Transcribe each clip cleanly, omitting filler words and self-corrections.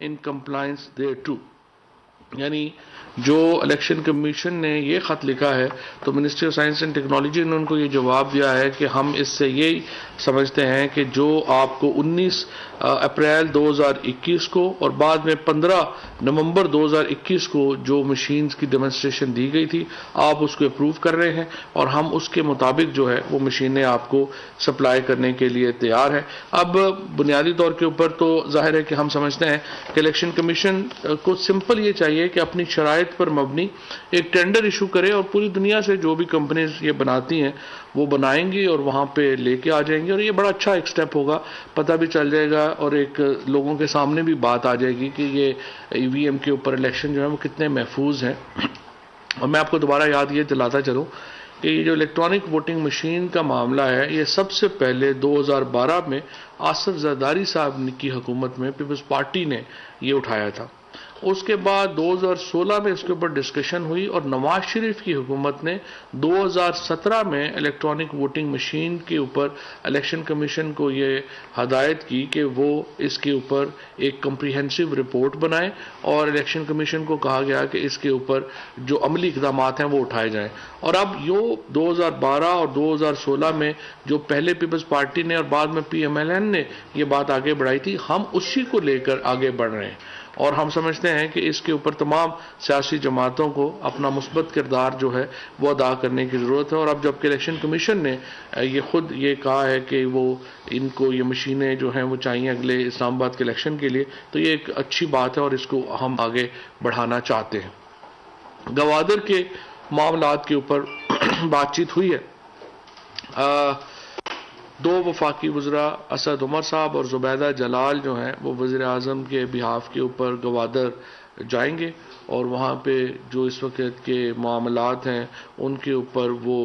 in compliance thereto. यानी जो election commission ने ये ख़त लिखा है तो ministry of science and technology ने उनको ये जवाब दिया है कि हम इससे ये समझते हैं कि जो आपको 19 अप्रैल 2021 को और बाद में 15 नवंबर 2021 को जो मशीन्स की डेमोन्स्ट्रेशन दी गई थी आप उसको अप्रूव कर रहे हैं और हम उसके मुताबिक जो है वो मशीनें आपको सप्लाई करने के लिए तैयार है। अब बुनियादी तौर के ऊपर तो जाहिर है कि हम समझते हैं कि इलेक्शन कमीशन को सिंपल ये चाहिए कि अपनी शराइत पर मबनी एक टेंडर इशू करे और पूरी दुनिया से जो भी कंपनीज ये बनाती हैं वो बनाएंगी और वहाँ पे लेके आ जाएंगी और ये बड़ा अच्छा एक स्टेप होगा, पता भी चल जाएगा और एक लोगों के सामने भी बात आ जाएगी कि ये ईवीएम के ऊपर इलेक्शन जो है वो कितने महफूज हैं। और मैं आपको दोबारा याद ये दिलाता चलूँ कि ये जो इलेक्ट्रॉनिक वोटिंग मशीन का मामला है ये सबसे पहले 2012 में आसिफ जरदारी साहब की हुकूमत में पीपल्स पार्टी ने ये उठाया था। उसके बाद 2016 में इसके ऊपर डिस्कशन हुई और नवाज शरीफ की हुकूमत ने 2017 में इलेक्ट्रॉनिक वोटिंग मशीन के ऊपर इलेक्शन कमीशन को ये हदायत की कि वो इसके ऊपर एक कम्प्रीहेंसिव रिपोर्ट बनाए और इलेक्शन कमीशन को कहा गया कि इसके ऊपर जो अमली इक़दाम हैं वो उठाए जाएं। और अब यो 2012 और 2016 में जो पहले पीपल्स पार्टी ने और बाद में PMLN ने ये बात आगे बढ़ाई थी, हम उसी को लेकर आगे बढ़ रहे हैं और हम समझते हैं कि इसके ऊपर तमाम सियासी जमातों को अपना मुस्बत किरदार जो है वो अदा करने की ज़रूरत है। और अब जबकि इलेक्शन कमीशन ने ये खुद ये कहा है कि वो इनको ये मशीनें जो हैं वो चाहिए अगले इस्लामाबाद के इलेक्शन के लिए, तो ये एक अच्छी बात है और इसको हम आगे बढ़ाना चाहते हैं। गवादर के मामलात के ऊपर बातचीत हुई है। दो वफाकी वज़रा असद उमर साहब और ज़ुबैदा जलाल जो हैं वो वज़ीर आज़म के बिहाफ के ऊपर गवादर जाएंगे और वहाँ पे जो इस वक्त के मामलात हैं उनके ऊपर वो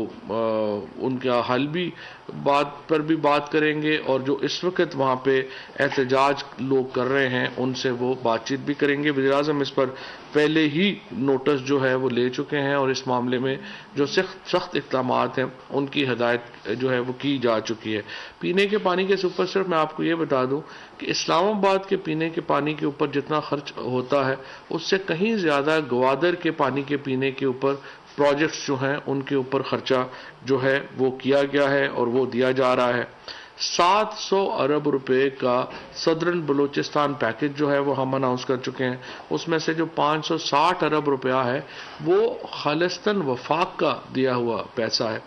उनका हल भी बात करेंगे और जो इस वक्त वहाँ पे एहतजाज लोग कर रहे हैं उनसे वो बातचीत भी करेंगे। वज़ीर आज़म इस पर पहले ही नोटिस जो है वो ले चुके हैं और इस मामले में जो सख्त इक़दामात हैं उनकी हदायत जो है वो की जा चुकी है। पीने के पानी के ऊपर सिर्फ मैं आपको ये बता दूं कि इस्लामाबाद के पीने के पानी के ऊपर जितना खर्च होता है उससे कहीं ज़्यादा गवादर के पानी के पीने के ऊपर प्रोजेक्ट्स जो हैं उनके ऊपर खर्चा जो है वो किया गया है और वो दिया जा रहा है। 700 अरब रुपए का सदरन बलूचिस्तान पैकेज जो है वो हम अनाउंस कर चुके हैं। उसमें से जो 560 अरब रुपया है वो खालिस्तान वफाक का दिया हुआ पैसा है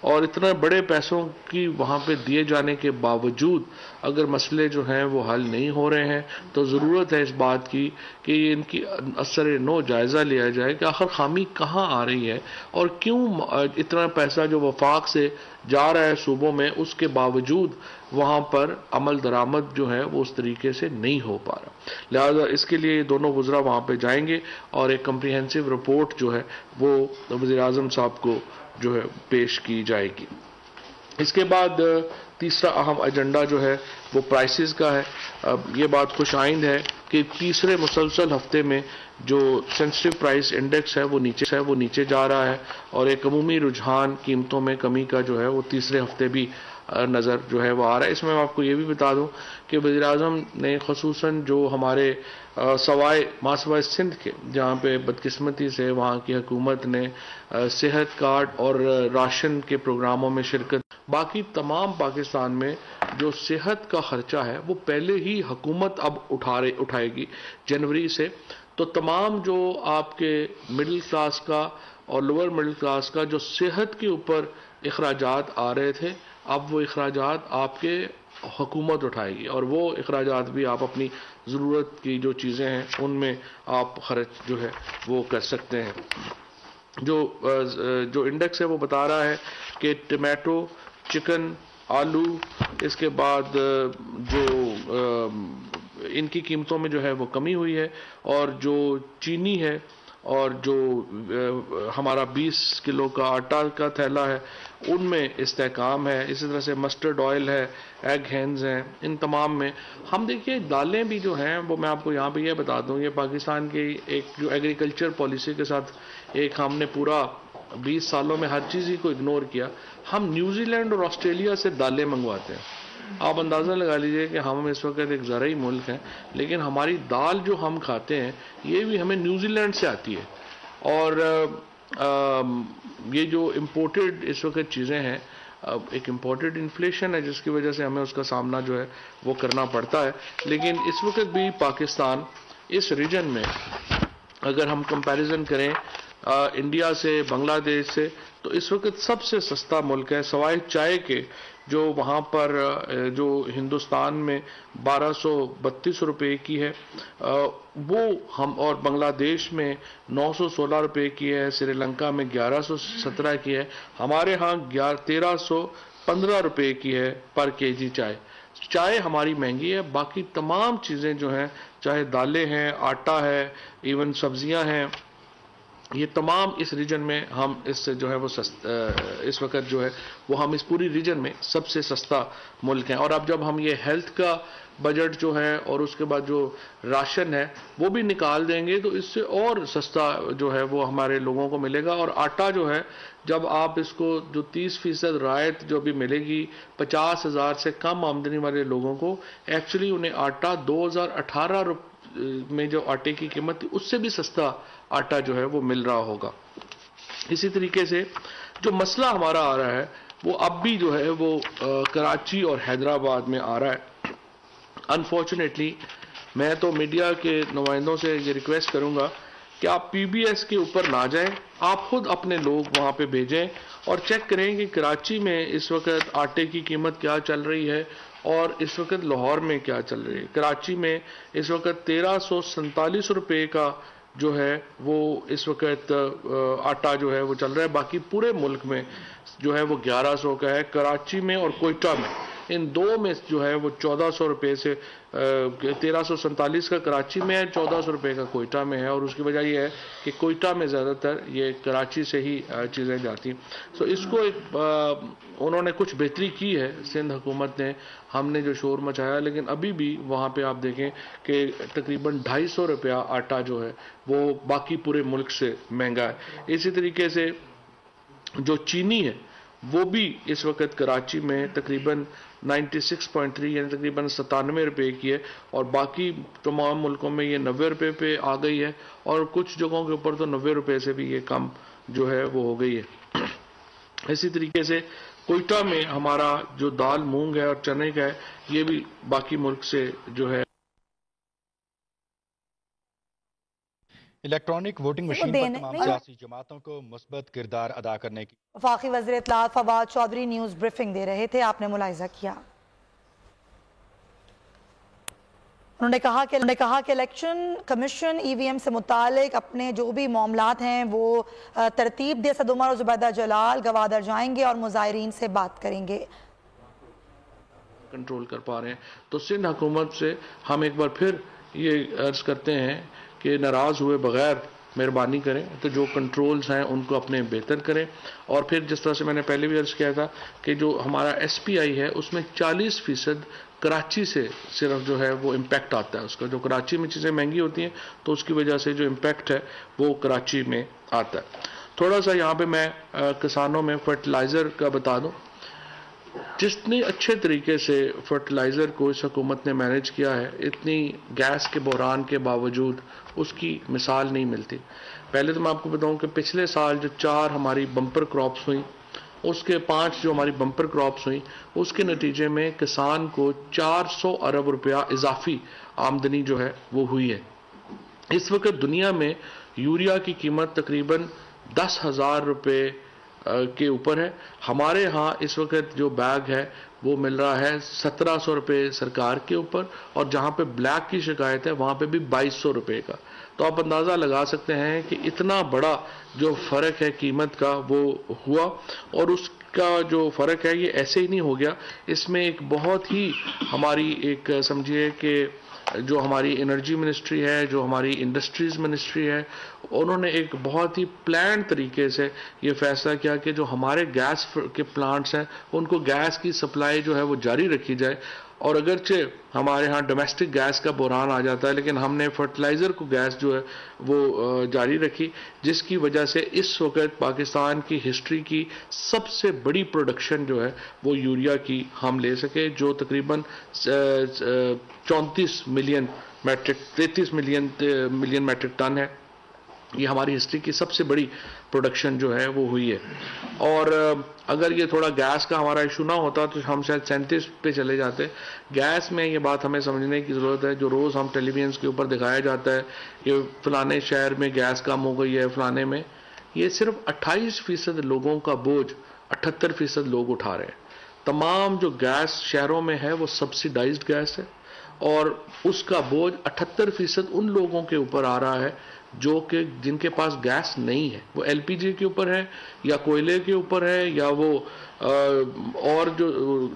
और इतने बड़े पैसों की वहाँ पे दिए जाने के बावजूद अगर मसले जो हैं वो हल नहीं हो रहे हैं तो ज़रूरत है इस बात की कि इनकी असर नो जायज़ा लिया जाए कि आखिर खामी कहाँ आ रही है और क्यों इतना पैसा जो वफाक से जा रहा है सूबों में उसके बावजूद वहाँ पर अमल दरामद जो है वो उस तरीके से नहीं हो पा रहा। लिहाजा इसके लिए दोनों वज़रा वहाँ पे जाएंगे और एक कम्प्रीहेंसिव रिपोर्ट जो है वो वज़ीर आज़म साहब को जो है पेश की जाएगी। इसके बाद तीसरा अहम एजेंडा जो है वो प्राइसेस का है। अब ये बात खुशाइंद है कि तीसरे मुसलसल हफ्ते में जो सेंसिटिव प्राइस इंडेक्स है वो नीचे जा रहा है और एक अमूमी रुझान कीमतों में कमी का जो है वो तीसरे हफ्ते भी नज़र जो है वो आ रहा है। इसमें मैं आपको ये भी बता दूं कि वज़ीर आज़म ने ख़ुसूसन जो हमारे मासवाए सिंध के जहाँ पे बदकिस्मती से वहाँ की हुकूमत ने सेहत कार्ड और राशन के प्रोग्रामों में शिरकत, बाकी तमाम पाकिस्तान में जो सेहत का खर्चा है वो पहले ही हुकूमत अब उठाएगी जनवरी से, तो तमाम जो आपके मिडिल क्लास का और लोअर मिडिल क्लास का जो सेहत के ऊपर अखराजात आ रहे थे अब वो अखराजात आपके हुकूमत उठाएगी और वो अखराजात भी आप अपनी ज़रूरत की जो चीज़ें हैं उनमें आप खर्च जो है वो कर सकते हैं। जो इंडेक्स है वो बता रहा है कि टमाटो, चिकन, आलू, इसके बाद जो इनकी कीमतों में जो है वो कमी हुई है और जो चीनी है और जो हमारा 20 किलो का आटा का थैला है उनमें इस्तेहकाम है। इसी तरह से मस्टर्ड ऑयल है, एग हैंड्स हैं, इन तमाम में हम देखिए दालें भी जो हैं वो मैं आपको यहाँ पे ये बता दूँ, ये पाकिस्तान की एक जो एग्रीकल्चर पॉलिसी के साथ एक हमने पूरा 20 सालों में हर चीज़ ही को इग्नोर किया। हम न्यूजीलैंड और ऑस्ट्रेलिया से दालें मंगवाते हैं आप अंदाज़ा लगा लीजिए कि हम इस वक्त एक ज़राई मुल्क हैं, लेकिन हमारी दाल जो हम खाते हैं ये भी हमें न्यूजीलैंड से आती है। और ये जो इम्पोर्टेड इस वक्त चीज़ें हैं, एक इम्पोर्टेड इन्फ्लेशन है जिसकी वजह से हमें उसका सामना जो है वो करना पड़ता है। लेकिन इस वक्त भी पाकिस्तान इस रीजन में अगर हम कंपैरिजन करें इंडिया से, बांग्लादेश से, तो इस वक्त सबसे सस्ता मुल्क है सिवाय चाय के। जो वहाँ पर जो हिंदुस्तान में 1232 रुपये की है वो हम, और बांग्लादेश में 916 रुपये की है, श्रीलंका में 1117 की है, हमारे यहाँ 1315 रुपये की है पर केजी चाय। चाय हमारी महंगी है, बाकी तमाम चीज़ें जो हैं, चाहे दालें हैं, आटा है, इवन सब्जियां हैं, ये तमाम इस रीजन में हम इससे जो है वो इस वक्त जो है वो हम इस पूरी रीजन में सबसे सस्ता मुल्क हैं। और अब जब हम ये हेल्थ का बजट जो है और उसके बाद जो राशन है वो भी निकाल देंगे तो इससे और सस्ता जो है वो हमारे लोगों को मिलेगा। और आटा जो है, जब आप इसको जो 30% रायत जो भी मिलेगी 50,000 से कम आमदनी वाले लोगों को, एक्चुअली उन्हें आटा 2018 में जो आटे की कीमत थी उससे भी सस्ता आटा जो है वो मिल रहा होगा। इसी तरीके से जो मसला हमारा आ रहा है वो अब भी जो है वो कराची और हैदराबाद में आ रहा है। अनफॉर्चुनेटली मैं तो मीडिया के नुमाइंदों से ये रिक्वेस्ट करूंगा कि आप पीबीएस के ऊपर ना जाएं, आप खुद अपने लोग वहां पे भेजें और चेक करें कि कराची में इस वक्त आटे की कीमत क्या चल रही है और इस वक्त लाहौर में क्या चल रही है। कराची में इस वक्त 1347 रुपये का जो है वो इस वक्त आटा जो है वो चल रहा है, बाकी पूरे मुल्क में जो है वो 1100 का है। कराची में और कोयटा में, इन दो में जो है वो 1400 रुपये से 1347 का कराची में है, 1400 रुपये का कोयटा में है। और उसकी वजह यह है कि कोयटा में ज़्यादातर ये कराची से ही चीज़ें जाती। सो इसको एक उन्होंने कुछ बेहतरी की है सिंध हुकूमत ने, हमने जो शोर मचाया, लेकिन अभी भी वहाँ पे आप देखें कि तकरीबन 250 रुपया आटा जो है वो बाकी पूरे मुल्क से महंगा है। इसी तरीके से जो चीनी है वो भी इस वक्त कराची में तकरीबन 96.3 यानी तकरीबन 97 रुपये की है, और बाकी तमाम मुल्कों में ये 90 रुपये पे आ गई है, और कुछ जगहों के ऊपर तो 90 रुपये से भी ये कम जो है वो हो गई है। इसी तरीके से कोयटा में हमारा जो दाल, मूंग है और चने का है, ये भी बाकी मुल्क से जो है। इलेक्ट्रॉनिक वोटिंग मशीन पर तमाम सियासी जमातों को मुस्बत किरदार अदा करने की वफाकी वज़ीर इत्तलात फवाद चौधरी न्यूज़ ब्रीफिंग दे रहे थे, आपने मुलाहिजा किया। उन्होंने कहा कि इलेक्शन कमीशन ईवीएम से मुतालिक अपने जो भी मामलात हैं वो तरतीब दे। सद उमर और जुबैदा जलाल गवादर जाएंगे और मुजाहिरीन से बात करेंगे। कंट्रोल कर पा रहे हैं तो सिंध हुकूमत से हम एक बार फिर ये अर्ज करते हैं कि नाराज़ हुए बगैर मेहरबानी करें, तो जो कंट्रोल्स हैं उनको अपने बेहतर करें। और फिर जिस तरह से मैंने पहले भी अर्ज किया था कि जो हमारा SPI है उसमें 40% कराची से सिर्फ जो है वो इम्पैक्ट आता है उसका। जो कराची में चीज़ें महंगी होती हैं तो उसकी वजह से जो इम्पैक्ट है वो कराची में आता है। थोड़ा सा यहाँ पे मैं किसानों में फर्टिलाइज़र का बता दूँ। जितनी अच्छे तरीके से फर्टिलाइज़र को इस हुकूमत ने मैनेज किया है, इतनी गैस के बहरान के बावजूद उसकी मिसाल नहीं मिलती। पहले तो मैं आपको बताऊं कि पिछले साल जो 4 हमारी बम्पर क्रॉप्स हुई, उसके 5 जो हमारी बम्पर क्रॉप्स हुई, उसके नतीजे में किसान को 400 अरब रुपया इजाफी आमदनी जो है वो हुई है। इस वक्त दुनिया में यूरिया की कीमत तकरीबन 10,000 रुपये के ऊपर है। हमारे यहाँ इस वक्त जो बैग है वो मिल रहा है 1700 रुपये सरकार के ऊपर, और जहाँ पे ब्लैक की शिकायत है वहाँ पे भी 2200 रुपये का। तो आप अंदाज़ा लगा सकते हैं कि इतना बड़ा जो फ़र्क है कीमत का वो हुआ। और उसका जो फ़र्क है ये ऐसे ही नहीं हो गया, इसमें एक बहुत ही हमारी एक समझिए कि जो हमारी एनर्जी मिनिस्ट्री है, जो हमारी इंडस्ट्रीज़ मिनिस्ट्री है, उन्होंने एक बहुत ही प्लान तरीके से ये फैसला किया कि जो हमारे गैस के प्लांट्स हैं उनको गैस की सप्लाई जो है वो जारी रखी जाए। और अगरचे हमारे यहाँ डोमेस्टिक गैस का बहरान आ जाता है, लेकिन हमने फर्टिलाइज़र को गैस जो है वो जारी रखी, जिसकी वजह से इस वक्त पाकिस्तान की हिस्ट्री की सबसे बड़ी प्रोडक्शन जो है वो यूरिया की हम ले सके, जो तकरीबन 34 million metric 33 million metric tonne है। ये हमारी हिस्ट्री की सबसे बड़ी प्रोडक्शन जो है वो हुई है। और अगर ये थोड़ा गैस का हमारा इशू ना होता तो हम शायद 37 पे चले जाते। गैस में ये बात हमें समझने की ज़रूरत है, जो रोज़ हम टेलीविजन के ऊपर दिखाया जाता है कि फ़लाने शहर में गैस कम हो गई है, फ़लाने में, ये सिर्फ 28% लोगों का बोझ 78% लोग उठा रहे हैं। तमाम जो गैस शहरों में है वो सब्सिडाइज्ड गैस है और उसका बोझ 78% उन लोगों के ऊपर आ रहा है जो कि जिनके पास गैस नहीं है। वो एलपीजी के ऊपर है या कोयले के ऊपर है या वो और जो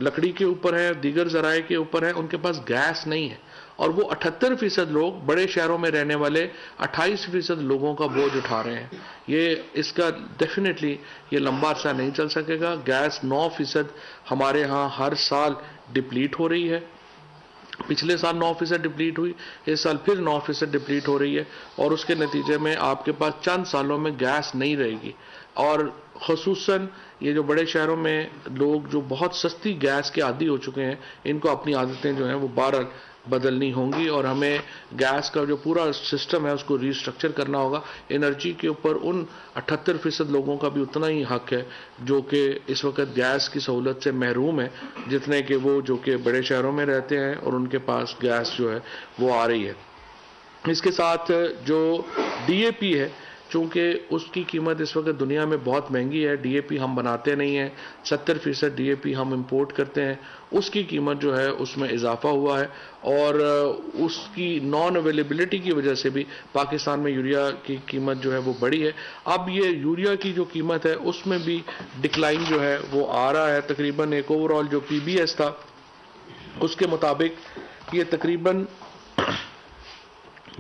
लकड़ी के ऊपर है, दीगर ज़राए के ऊपर है, उनके पास गैस नहीं है। और वो 78% लोग बड़े शहरों में रहने वाले 28% लोगों का बोझ उठा रहे हैं। ये इसका डेफिनेटली ये लंबा अर्सा नहीं चल सकेगा। गैस 9% हमारे यहाँ हर साल डिप्लीट हो रही है। पिछले साल 9% डिप्लीट हुई, इस साल फिर 9% डिप्लीट हो रही है और उसके नतीजे में आपके पास चंद सालों में गैस नहीं रहेगी। और ख़ुसूसन ये जो बड़े शहरों में लोग जो बहुत सस्ती गैस के आदी हो चुके हैं, इनको अपनी आदतें जो हैं वो बार बदलनी होंगी और हमें गैस का जो पूरा सिस्टम है उसको रीस्ट्रक्चर करना होगा। एनर्जी के ऊपर उन 78% लोगों का भी उतना ही हक है जो कि इस वक्त गैस की सहूलत से महरूम है, जितने कि वो जो कि बड़े शहरों में रहते हैं और उनके पास गैस जो है वो आ रही है। इसके साथ जो DAP है, चूँकि उसकी कीमत इस वक्त दुनिया में बहुत महंगी है, DAP हम बनाते नहीं हैं, 70% DAP हम इंपोर्ट करते हैं, उसकी कीमत जो है उसमें इजाफा हुआ है और उसकी नॉन अवेलेबिलिटी की वजह से भी पाकिस्तान में यूरिया की कीमत जो है वो बढ़ी है। अब ये यूरिया की जो कीमत है उसमें भी डिक्लाइन जो है वो आ रहा है। तकरीबन एक ओवरऑल जो PBS था उसके मुताबिक ये तकरीबन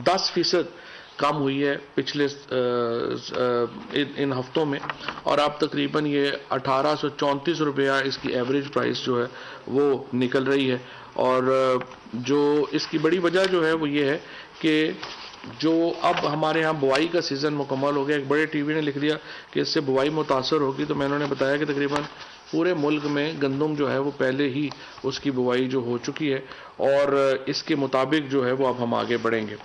10% कम हुई है पिछले इन हफ्तों में और अब तकरीबन ये 1834 रुपया इसकी एवरेज प्राइस जो है वो निकल रही है। और जो इसकी बड़ी वजह जो है वो ये है कि जो अब हमारे यहाँ बुआई का सीज़न मुकम्मल हो गया। एक बड़े टीवी ने लिख दिया कि इससे बुआई मुतासर होगी, तो मैंने बताया कि तकरीबन पूरे मुल्क में गंदम जो है वो पहले ही उसकी बुआई जो हो चुकी है और इसके मुताबिक जो है वो अब हम आगे बढ़ेंगे।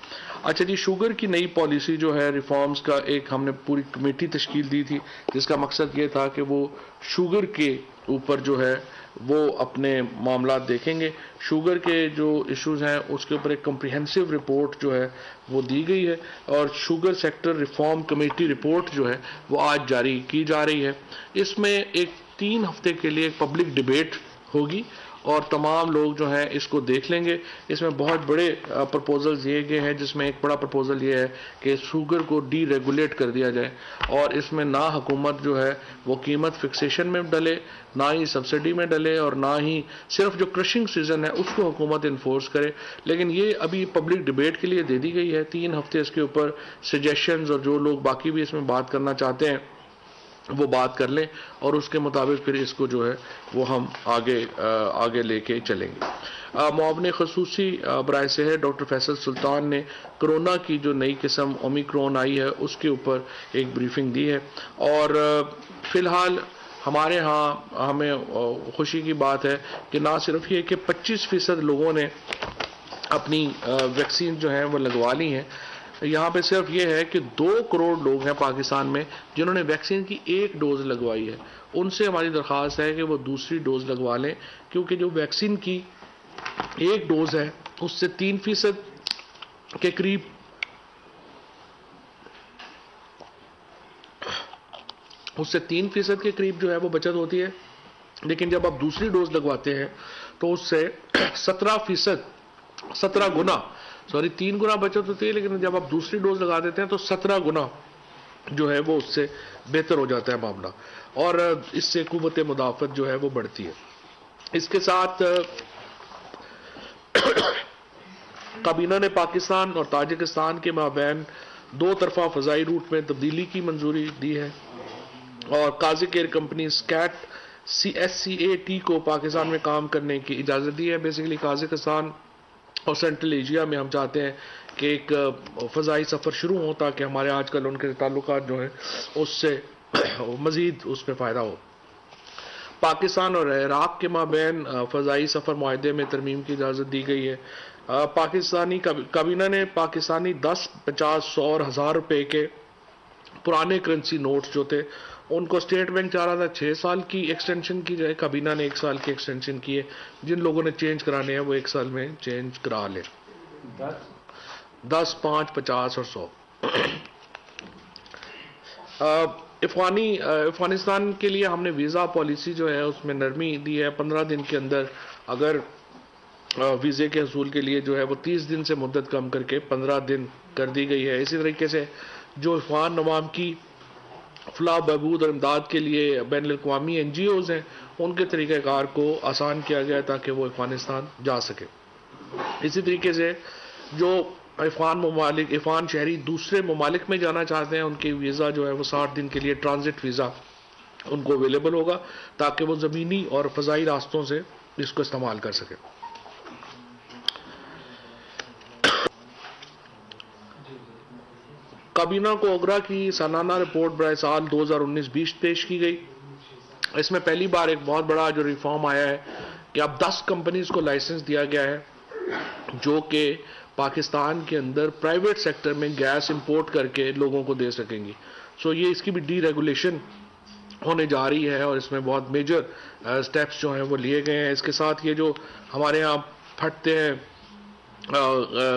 अच्छा जी, शुगर की नई पॉलिसी जो है रिफॉर्म्स का एक हमने पूरी कमेटी तश्कील दी थी जिसका मकसद ये था कि वो शुगर के ऊपर जो है वो अपने मामला देखेंगे। शुगर के जो इश्यूज हैं उसके ऊपर एक कम्प्रिहेंसिव रिपोर्ट जो है वो दी गई है और sugar sector reform committee report जो है वो आज जारी की जा रही है। इसमें एक 3 हफ्ते के लिए एक पब्लिक डिबेट होगी और तमाम लोग जो हैं इसको देख लेंगे। इसमें बहुत बड़े प्रपोजल्स दिए गए हैं, जिसमें एक बड़ा प्रपोजल ये है कि शुगर को डीरेगुलेट कर दिया जाए और इसमें ना हुकूमत जो है वो कीमत फिक्सेशन में डले, ना ही सब्सिडी में डले और ना ही सिर्फ जो क्रशिंग सीजन है उसको हुकूमत इन्फोर्स करे। लेकिन ये अभी पब्लिक डिबेट के लिए दे दी गई है। 3 हफ्ते इसके ऊपर सजेशंस और जो लोग बाकी भी इसमें बात करना चाहते हैं वो बात कर लें और उसके मुताबिक फिर इसको जो है वो हम आगे लेके चलेंगे। मुआवने खसूसी बराए सेहत डॉक्टर फैसल सुल्तान ने कोरोना की जो नई किस्म ओमिक्रॉन आई है उसके ऊपर एक ब्रीफिंग दी है और फ़िलहाल हमारे यहाँ हमें खुशी की बात है कि ना सिर्फ ये कि 25% लोगों ने अपनी वैक्सीन जो है वो लगवा ली हैं। यहाँ पे सिर्फ ये है कि 2 करोड़ लोग हैं पाकिस्तान में जिन्होंने वैक्सीन की 1 डोज लगवाई है। उनसे हमारी दरख्वास्त है कि वो दूसरी डोज लगवा लें, क्योंकि जो वैक्सीन की 1 डोज है उससे 3% के करीब जो है वो बचत होती है। लेकिन जब आप दूसरी डोज लगवाते हैं तो उससे 17 गुना 3 गुना बचत होती है, लेकिन जब आप दूसरी डोज लगा देते हैं तो 17 गुना जो है वो उससे बेहतर हो जाता है मामला और इससे कुव्वत मुदाफ़त जो है वो बढ़ती है। इसके साथ काबीना ने पाकिस्तान और ताजिकिस्तान के माबैन 2 तरफा फ़ज़ाई रूट में तब्दीली की मंजूरी दी है और काज़िक एयर कंपनी स्कैट SCAT को पाकिस्तान में काम करने की इजाज़त दी है। बेसिकली काज़ाकिस्तान और सेंट्रल एशिया में हम चाहते हैं कि एक फ़ज़ाई सफ़र शुरू हो ताकि हमारे आजकल उनके ताल्लुकात जो हैं उससे मज़ीद उसमें फ़ायदा हो। पाकिस्तान और इराक़ के माबैन फ़ज़ाई सफ़र मुआहदे में तरमीम की इजाज़त दी गई है। पाकिस्तानी काबीना ने पाकिस्तानी 10, 50, 100 और 1000 रुपये के पुराने करेंसी नोट्स जो थे उनको स्टेट बैंक चाह रहा था 6 साल की एक्सटेंशन की जाए, काबीना ने 1 साल की एक्सटेंशन की है। जिन लोगों ने चेंज कराने हैं वो 1 साल में चेंज करा लें। 10, 5, 50 और 100। अफगानिस्तान के लिए हमने वीज़ा पॉलिसी जो है उसमें नरमी दी है। 15 दिन के अंदर अगर वीज़े के हसूल के लिए जो है वो 30 दिन से मुद्दत कम करके 15 दिन कर दी गई है। इसी तरीके से जो अफगान अवाम की फलाह बहबूद और इमदाद के लिए बैनुल-अक़वामी NGOs हैं उनके तरीक़ाकार को आसान किया गया ताकि वो अफगानिस्तान जा सके। इसी तरीके से जो अफगान शहरी दूसरे ममालिक में जाना चाहते हैं उनके वीज़ा जो है वो 60 दिन के लिए ट्रांजिट वीज़ा उनको अवेलेबल होगा ताकि वो ज़मीनी और फ़ज़ाई रास्तों से इसको इस्तेमाल कर सके। काबीना को ओगरा की सालाना रिपोर्ट बराए साल 2019-20 पेश की गई। इसमें पहली बार एक बहुत बड़ा जो रिफॉर्म आया है कि अब 10 कंपनीज को लाइसेंस दिया गया है जो कि पाकिस्तान के अंदर प्राइवेट सेक्टर में गैस इंपोर्ट करके लोगों को दे सकेंगी। सो ये इसकी भी डीरेगुलेशन होने जा रही है और इसमें बहुत मेजर स्टेप्स जो हैं वो लिए गए हैं। इसके साथ ये जो हमारे यहाँ फटते हैं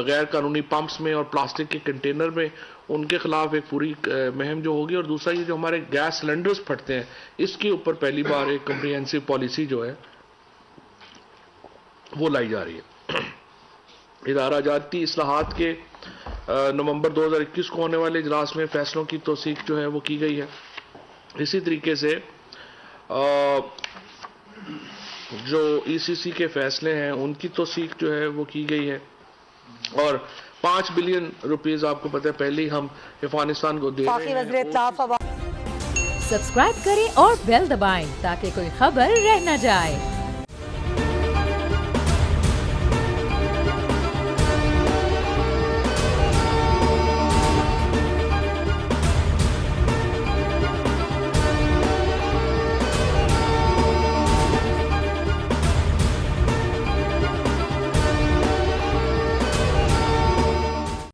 गैर कानूनी पंप्स में और प्लास्टिक के कंटेनर में उनके खिलाफ एक पूरी मुहिम जो होगी और दूसरा ये जो हमारे गैस सिलेंडर्स फटते हैं इसके ऊपर पहली बार एक कम्प्रिहेंसिव पॉलिसी जो है वो लाई जा रही है। इदारा जाती इस्लाहात के नवंबर 2021 को होने वाले इजलास में फैसलों की तौसीक जो है वो की गई है। इसी तरीके से जो ECC के फैसले हैं उनकी तौसीक जो है वो की गई है और 5 बिलियन रुपीस आपको पता है पहले ही हम अफगानिस्तान को दे रहे हैं। सब्सक्राइब करें और बेल दबाएं ताकि कोई खबर रह न जाए।